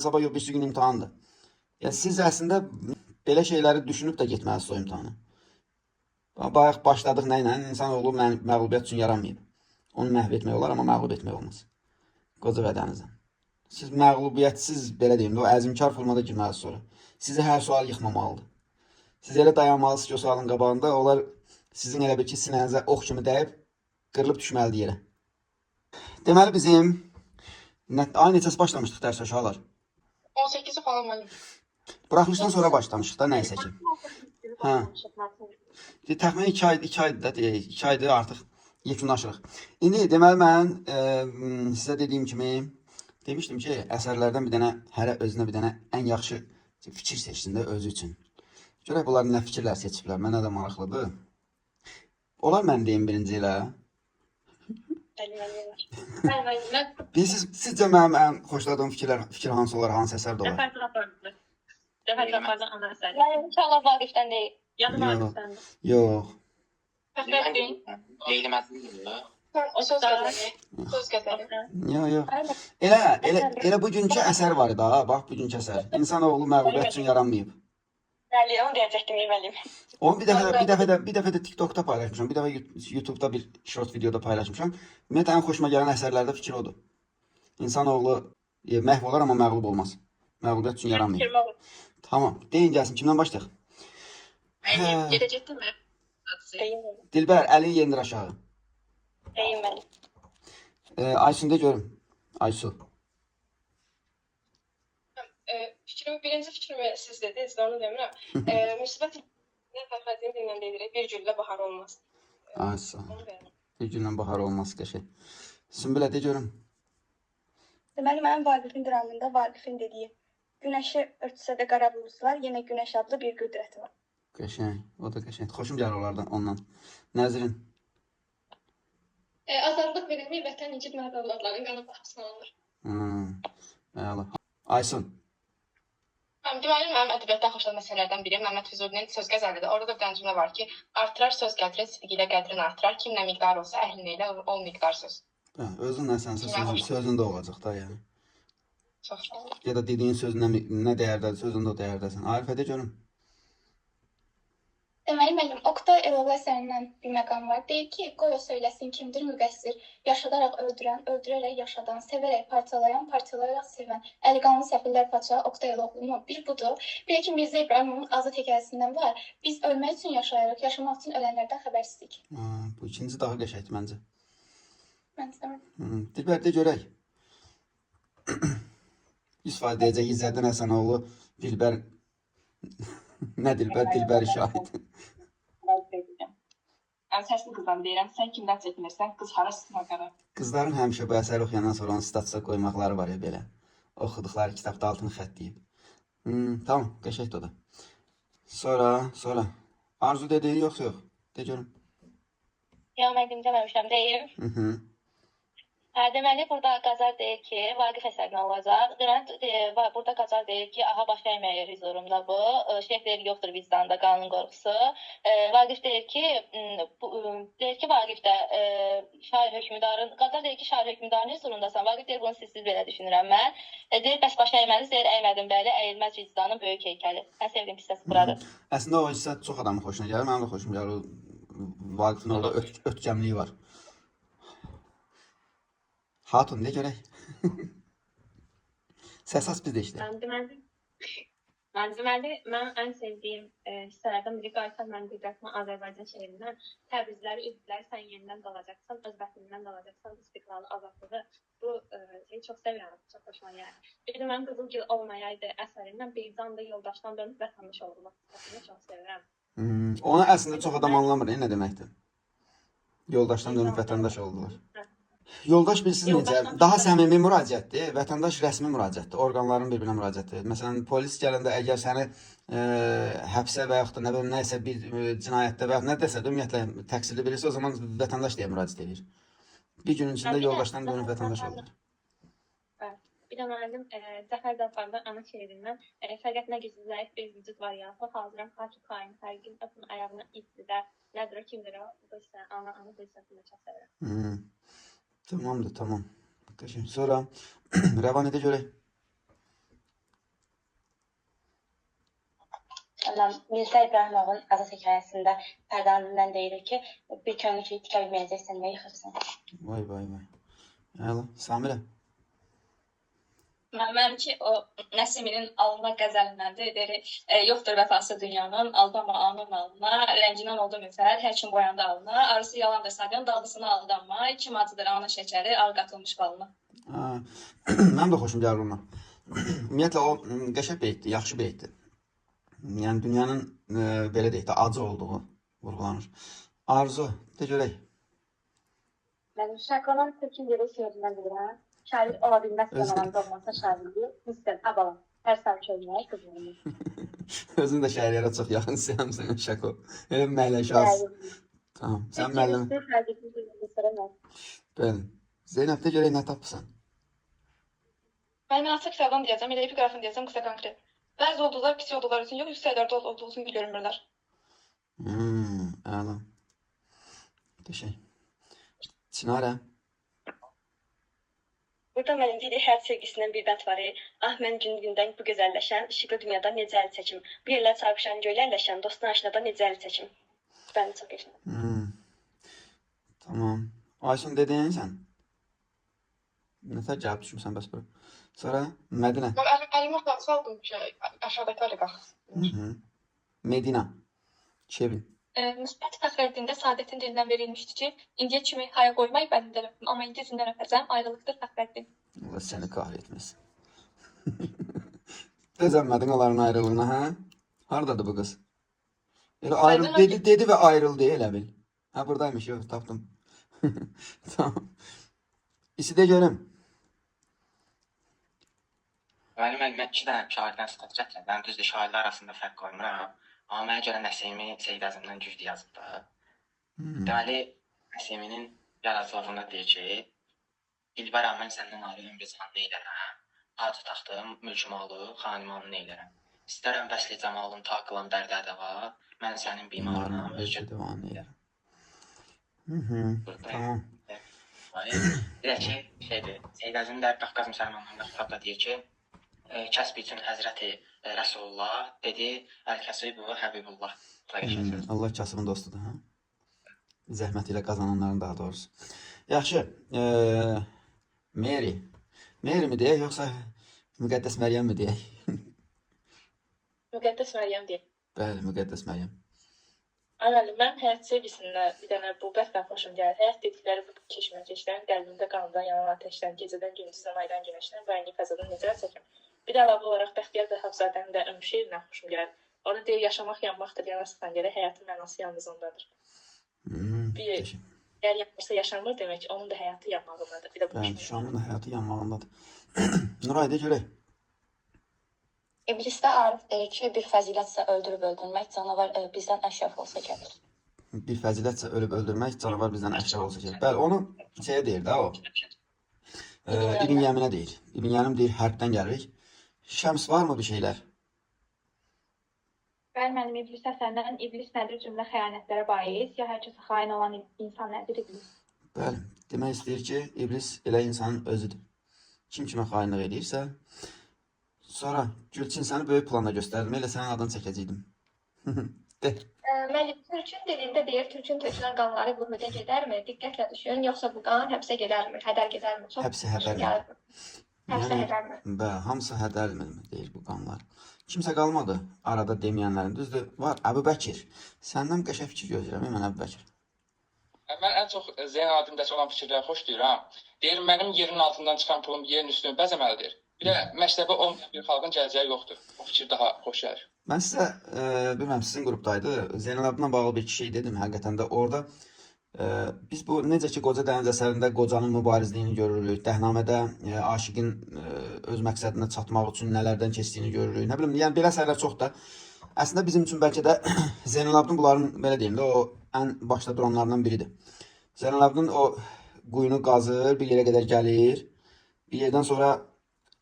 Sabah yox, birisi gün imtahandır. Yəni siz əslində belə şeyləri düşünüb də getməlisiniz o imtahana. Bayaq başladıq nə ilə? İnsanoğlu məğlubiyyət üçün yaranmayıb. Onu məhv etmək olar, amma məğlub etmək olmaz. Qoca vədənizdən. Siz məğlubiyyətsiz, belə deyim də, o əzmkar formada girməlisiniz sonra. Sizi hər sual yıxmamalıdır. Siz elə dayanmalısınız ki, o sualın qabağında, onlar sizin elə bir ki, sinənizə ox kimi dəyib, qırılıb düşməlidir yerə. Deməli bizim ay neçəsi başlamışdıq dərsə uşaqlar? 18'i falan var. Buraxılışdan sonra başlamışıq da nəysə ki. Hə. Təxminən 2 aydır da deyək, 2 aydır artıq yekunlaşırıq. İndi deməli mən sizə dediyim kimi demişdim ki, əsərlərdən bir dənə, hərə özünə bir dənə ən yaxşı fikir seçsin də özü üçün. Görək bunlar nə fikirlər seçiblər, mənə də maraqlıdır. Olar mən deyim birinci ilə. Sizcə mənim ən xoşladığım fikir hansı olar, hansı əsər də olar? Defalardan ana əsəri. Yani inşallah Vaqif'ten değil. Yadı Vaqif'dən. Yox. Fəxrəddin. Leyli Məcnun. O söz qəzəli. Söz qəzəli. Yox. Elə bugünkü əsər var da, bax bugünkü əsər. İnsanoğlu məğlubiyyət üçün yaranmayıb. Bəli, onu deyəcəkdim, yeməliyim. Onu bir dəfə də TikTok'da paylaşmışam, bir dəfə YouTube'da bir short videoda paylaşmışam. Ümumiyyətlə ən xoşuma gələn əsərlərdə fikir odur. İnsanoğlu məhv olar, amma məğlub olmaz. Məğlubiyyət üçün yaranmayıb. Tamam. Deyin gəlsin. Kimdən başlayaq? Gedəcəkdir mi? Deyinməlim. Dilbər, əlini yendir aşağı. Deyinməlim. Aysun de görüm. Aysu. Birinci fikrimi siz dediniz, onu demirəm. Müsibət Fəxrəddin dillə deyirik, bir güllə bahar olmaz. Aysu. Bir günlə bahar olmaz qəşəng. Sümbülə de görüm. Deməli, mənim Vaqifin dramında Vaqifin dediyi günəşi örtsə də qara buludlar, yenə günəş adlı bir qüdrəti var. Qəşəng. O da qəşəng. Xoşum gəlir ondan. Nəzrin. Azadlıq verilmi vətən incid məhvəllərinin qanı bahsına alınır. Əla. Aysun. Deməli, mənim ədəbiyyatdan xoşladığım məsələlərdən biri Məmməd Füzulinin söz qəzəlidir. Orada da bir dənə cümlə var ki, artırar söz gətirir, sidqi ilə qədrini artırar. Kim nə miqdar olsa, əhlin ilə ol miqdar söz. Özün nəsənsə sözün də olacaq da yəni. Çox sağ olun. Ya da dediyin söz nə dəyərdədir, sözün də o dəyərdəsən. Arifə de görüm. Deməli, müəllim, Oqtay Eloğlu əsərindən bir məqam var. Deyir ki, qoy o söyləsin kimdir müqəssir, yaşadaraq öldürən, öldürərək yaşadan, sevərək parçalayan, parçalayaraq sevən, Əliqanlı Səfirlər Paşa Oqtay Eloğlu'nun bir budur. Bir də ki, Mirzə İbrahimovun Azad hekayəsindən var. Biz ölmək üçün yaşayarıq, yaşamaq üçün ölənlərdən xəbərsizlik. Bu ikinci daha qəşəngdir məncə. Mən istəmirəm. Dilbər de görək. 100% deyəcək İzzəddin Həsənoğlu, Dilbər... Nə Dilbər? Dilbər şahid. Mən səsli qızdan deyirəm, sən kimdən çəkinirsən, qız harasına qara. Qızların həmişə bu əsəri oxuyandan sonra onu statusa qoymaqları var ya belə. Oxuduqları kitabda altını xətləyib. Tamam, qəşəngdir o da. Sonra. Arzu dedi, yoxsa yox? De görüm. Ya mən deməmişəm, deyim. Deməli, burada Qazar deyir ki, Vaqif əsərinə olacaq. Burada Qazar deyir ki, aha, baş verməyir hüzurumda bu. Şeyh deyir, yoxdur vicdanda qanun qorxusu. Vaqif deyir ki, Vaqif də şair hökmdarın, Qazar deyir ki, şair hökmdarın hüzurundasan. Vaqif deyir, bunu sizsiz belə düşünürəm mən. Deyir, bəs baş əyməliz, deyir, əymədim bəli, əyilməz vicdanın böyük heykəli. Ən sevdiyim hissəsi buradır. Əslində o hissə çox adamın xoşuna gəlir, mənim də xoşuma gəlir. Vaqifin orada ötkəmliyi var. Hatun, ne görək? Səs biz də işlə. Deməli, mən ən sevdiyim hissələrdən biri Qayıtan Mənim Qüdrətimə Azərbaycan şeirindən Təbrizləri, üzvləri, sən yenidən qalacaqsan, öz vətənindən qalacaqsan, istiqlalı, azadlığı. Bu şeyi çox sevirəm, çox hoşuma gəlir. Bir də mənim Qızılgül olmayaydı əsərindən Beyzan da yoldaşdan dönüb vətəndaş olmaq hissəsini çox sevirəm. Onu əslində çox adam anlamır, nə deməkdir? Yoldaşdan dönüb vətəndaş oldular. Yoldaş bilirsiniz necə? Daha səmimi müraciətdir, vətəndaş rəsmi müraciətdir, orqanların bir-birinə müraciətdir. Məsələn, polis gələndə əgər səni həbsə və yaxud da nə bilim nəsə bir cinayətdə və nə desə də ümumiyyətlə təqsirli birisi o zaman vətəndaş deyə müraciət edir. Bir günün içində yoldaşdan dönüb vətəndaş oldular. Bir də mənim Cəfər Cabbardan ana şeirindən fəqət nə güclü zəif bir vücud var ya, hazıram xaki qaim, hər gün öpün ayağına ittidə, nədir o, kimdir o, bu isə ana bu hissəsini çox sevirəm. Tamamdır, tamam. Sonra Rəvan edə görək. Nilüfer İbrahimovun Azad hekayəsində Fərdanədən deyilir ki, bir könlü ki, tikə bilməyəcəksən, nə yıxırsan? Vay vay vay. Əla. Samirə. Mənimki o Nəsiminin alnına qəzəlindəndir. Deyir, yoxdur vəfası dünyanın, aldama anın alnına, rəngindən oldu müfər, hər kim boyandı alnına, arısı yalandır saqın, dalğısına aldanma, kim acıdır ana şəkəri, ar qatılmış balına. Mənim də xoşum gəlir ondan. Ümumiyyətlə o qəşəng beytdir, yaxşı beytdir. Yəni dünyanın belə deyək də acı olduğu vurğulanır. Arzu, de görək. Mən Şakonun Türkün yeri şeirindən bilirəm. Şair ola bilməzsən olanda olmasa şairliyi. Müstəl, abalam. Hər sağ çölməyə qızılımı. Özün də şəhərlərə çox yaxın sən Şako. Elə məhləşaz. Tamam, sən müəllim. Bəli. Zeynəb, de görək nə tapırsan? Mən münasib kitabdan deyəcəm, elə epiqrafını deyəcəm, qısa konkret. Bəzi oldular pis oldular üçün yox, yüksəklərdə olduğu üçün görünmürlər. Əla. Qəşəng. Çinarə. Burada mənim biri həyat sevgisindən bir bənd var. Ah, mən gün-gündən bu gözəlləşən, işıqlı dünyada necə əl çəkim. Bu yerlər çarpışan, göylərləşən, dostun aşinada necə əl çəkim. Bənd çox qəşəng. Tamam. Aysun, dedin sən? Nətər cavab düşmüsən bəs bura? Sonra Mədinə. Əlimi saldım ki, aşağıdakilərlə qalxsın. Medina. Kevin. Müsbət Fəxrəddində Saadətin dilindən verilmişdi ki, indiyə kimi haya qoymayı bəndində öpüm, amma indi izindən öpəcəm, ayrılıqdır Fəxrəddin. Allah səni kahretməsin. Dözənmədin onların ayrılığına, hə? Haradadır bu qız? Elə ayrıl dedi və ayrıldı elə bil. Hə, buradaymış, yox, tapdım. Tamam. İsi də görüm. Mən 2 dənə şairdən sıxat gətirəm. Düzdür, şairlər arasında fərq qoymuram. Amma mənə görə Nəsimi Seyid Əzimdən güclü yazıb da. Deməli, Nəsiminin yaradıcılığında deyir ki, Dilbərə, mən səndən ayrı ömrü can neylərəm, acı taxtım, mülkümalı, xanimanı neylərəm. İstərəm vəsli cəmalın taqılan dərdə-dəva, mən sənin bimarınam, özgə devam edirəm. Tamam. Bir də ki, Seyid Əzim də Qafqaz müsəlmanlarında kitabda deyir ki, kəsb üçün Həzrəti Rəsulullah dedi, Əl-Kəsibu Həbibullah. Allah kasımın dostudur, hə? Zəhmət ilə qazananların daha doğrusu. Yaxşı, Mary. Mary mi deyək, yoxsa Müqəddəs Məryəm mi deyək? Müqəddəs Məryəm deyək. Bəli, Müqəddəs Məryəm. Əməli, mən həyat sevgisindən bir dənə bu bətdən xoşum gəlir. Həyat dedikləri bu keçməcəklərin qəlbimdə qanından yanan ateşdən, gecədən gündüzdən, aydan günəşdən və əngi fəzadan necə çəkim. Bir də əlavə olaraq Bəxtiyar Bəhəvzadənin də ömrü şeirindən xoşum gəlir. Orada deyir, yaşamaq yanmaqdır, yana sıxan gəlir, həyatın mənası yalnız ondadır. Əgər yanmırsa yaşanmır demək, onun da həyatı yanmağındadır. Bir də bu Bəli, Şamın da həyatı yanmağındadır. Nuray, de görək. İblisdə Arif deyir ki, bir fəzilətsə öldürüb öldürmək, canavar bizdən əşrəf olsa gəlir. Bir fəzilətsə ölüb öldürmək, canavar bizdən əşrəf olsa gəlir. Bəli, onu şeyə deyir də o. İbn Yəminə deyir. İbn Yəmin deyir, hərbdən gəlirik. Şəms, var mı bir şeylər? Bəli, mənim İblis əsərindən İblis nədir cümlə xəyanətlərə bais, ya hər kəsə xain olan insan nədir İblis? Bəli, demək istəyir ki, İblis elə insanın özüdür. Kim kimə xainlik edirsə, sonra Gülçin səni böyük planda göstərdim, elə sənin adını çəkəcəkdim. De. Müəllim, Türkün dilində deyir, Türkün tökülən qanları bu müdə gedərmi? Diqqətlə düşün, yoxsa bu qan həbsə gedərmi? Hədər gedərmi? Həbsə hədərmi? Həbsə hədərmi? Bəli, hamısı hədərmi deyir bu qanlar. Kimsə qalmadı arada deməyənlərin. Düzdür, var Əbu Bəkir. Səndən qəşəng fikir gözləyirəm, mən Əbu Bəkir. Mən ən çox Zeyn adımdakı olan fikirləri xoş deyirəm. Deyir, mənim yerin altından çıxan pulum yerin üstünü bəzəməlidir. Bir də məktəbə olmayan bir xalqın gələcəyi yoxdur. O fikir daha xoş gəlir. Mən sizə, bilməm, sizin qrupdaydı. Zeynalabdinlə bağlı bir şey dedim həqiqətən də. Orada biz bu, necə ki, Qoca Dəniz əsərində qocanın mübarizliyini görürük. Dəhnamədə aşiqin öz məqsədinə çatmaq üçün nələrdən keçdiyini görürük. Nə bilim, yəni belə əsərlər çox da. Əslində bizim üçün bəlkə də Zeynalabdin bunların, belə deyim də, o ən başda duranlardan biridir. Zeynalabdin o quyunu qazır, bir yerə qədər gəlir. Bir yerdən sonra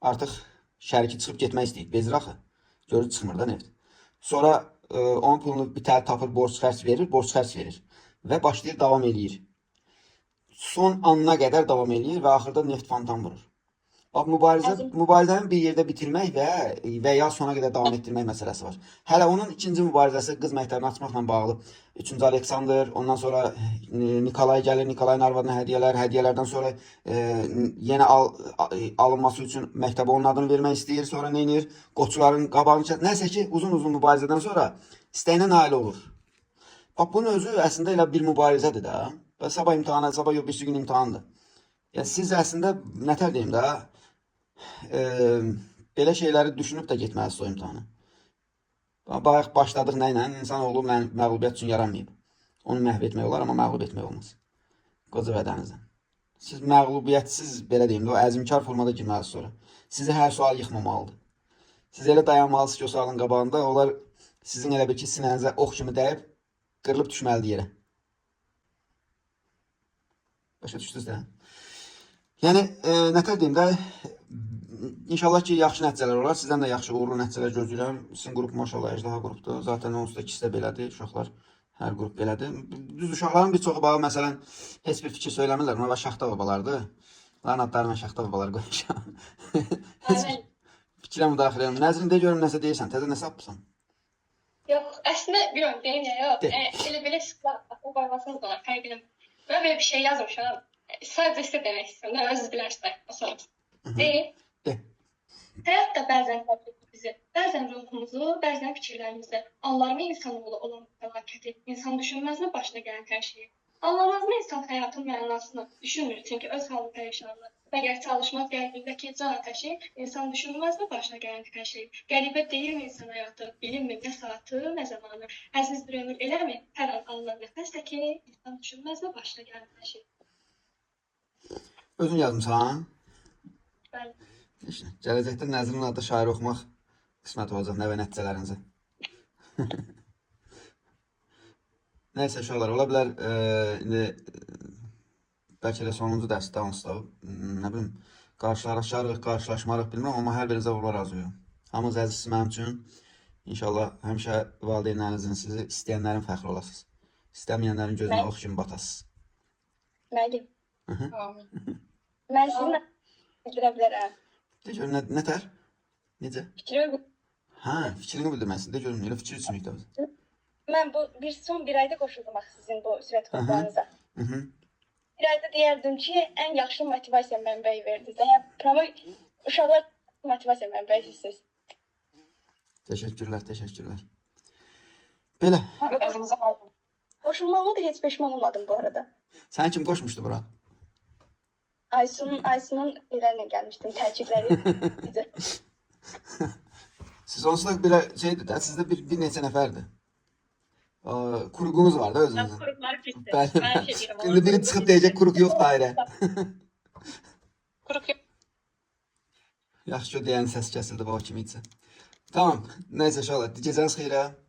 artıq şəriki çıxıb getmək istəyir. Bezir axı. Görür, çıxmır da neft. Sonra onun pulunu bir tər tapır, borc xərc verir və başlayır davam eləyir. Son anına qədər davam eləyir və axırda neft fontan vurur. Bax, mübarizəni bir yerdə bitirmək və ya sona qədər davam etdirmək məsələsi var. Hələ onun ikinci mübarizəsi qız məktəbini açmaqla bağlı. 3-cü Aleksandr, ondan sonra Nikolay gəlir, Nikolayın arvadına hədiyyələr, hədiyyələrdən sonra yenə alınması üçün məktəbə onun adını vermək istəyir, sonra nə edir? Qoçuların qabağını çəkir. Nəsə ki, uzun mübarizədən sonra istəyinə nail olur. Bax, bunun özü əslində elə bir mübarizədir də. Sabah imtahanı, sabah yox, birisi gün imtahandır. Yəni, siz əslində nətər deyim də, belə şeyləri düşünüb də getməlisiniz o imtahanı. Bayaq başladıq nə ilə? İnsanoğlu məğlubiyyət üçün yaranmayıb. Onu məhv etmək olar, amma məğlub etmək olmaz. Qoca vədənizdən. Siz məğlubiyyətsiz, belə deyim də, o əzmkar formada girməlisiniz sonra. Sizi hər sual yıxmamalıdır. Siz elə dayanmalısınız ki, o sualın qabağında, onlar sizin elə bir ki, sinənizə ox kimi dəyib, qırılıb düşməlidir yerə. Başa düşdünüz də? Yəni, nətər deyim də, İnşallah ki, yaxşı nəticələr olar. Sizdən də yaxşı, uğurlu nəticələr gözləyirəm. Sizin qrup maşallah əjdaha qrupdur. Zaten onsuz da ikisi də belədir. Uşaqlar, hər qrup belədir. Düz uşaqların bir çoxu bağı, məsələn, heç bir fikir söyləmirlər. Onlar şaxta babalardır. Onların adlarına şaxta babalar qoymuşam. Heç bir fikrə müdaxilə edirəm. Nəzrin, de görüm nəsə deyirsən. Təzə nə sapırsan? Yox, əslində bilmirəm, deyim ya, yox. Elə belə sıxla qoymasınız olar, fərqlim. Mən belə bir şey yazmışam. Sadəcə sizə demək istəyirəm. Mən özünüz bilərsiniz. Deyim. Həyat da bəzən təbrik bizi, bəzən ruhumuzu, bəzən fikirlərimizi, anlarmı insanoğlu olan fəlakəti, insan düşünməzmi başına gələn hər şeyi? Anlamazmı insan həyatın mənasını düşünmür, çünki öz halı pərişanlı. Məgər çalışmaq qəlbindəki can ateşi, insan düşünməzmi başına gələn hər şeyi? Qəribə deyilmi insan həyatı, bilinmi nə saatı, nə zamanı? Əziz bir ömür eləmi, hər an alınan nəfəsdə ki, insan düşünməzmi başına gələn hər şeyi? Özün yazmışsan? Bəli. Gələcəkdə Nəzrin adlı şair oxumaq qismət olacaq nəvə nəticələrinizə. Nəysə, uşaqlar, ola bilər, indi bəlkə də sonuncu dərsdə hansıda, nə bilim, qarşılaşarıq, qarşılaşmarıq, bilmirəm, amma hər birinizə uğurlar arzulayıram. Hamınız əzizsiniz mənim üçün. İnşallah həmişə valideynlərinizin, sizi istəyənlərin fəxri olasınız. İstəməyənlərin gözünə ox kimi batasınız. Məlim. Mən sizinlə bildirə bilərəm. De görüm, nətər? Necə? Fikrimi fikrini bildirməsin. De görüm, elə fikir üçün də. mən son bir ayda qoşuldum axı sizin bu sürət qruplarınıza. Bir ayda deyərdim ki, ən yaxşı motivasiya mənbəyi verdiniz. Yəni, uşaqlar motivasiya mənbəyisiniz. Təşəkkürlər. Belə. Qoşulmağıma da heç peşman olmadım bu arada. Sən kim qoşmuşdu bura? Aysunun ilərlə gəlmişdim, təkidləri bizə. Siz onsuz da belə şeydir də, sizdə bir neçə nəfərdir. Kuruğunuz var da özünüzün. Kuruklar bitti. Bəli. İndi biri çıxıb deyəcək, kuruq yox dairə. Kuruk yok. Yaxşı ki, o deyən səs kəsildi, bu o kimi isə. Tamam, nəysə uşaqlar, gecəniz xeyrə.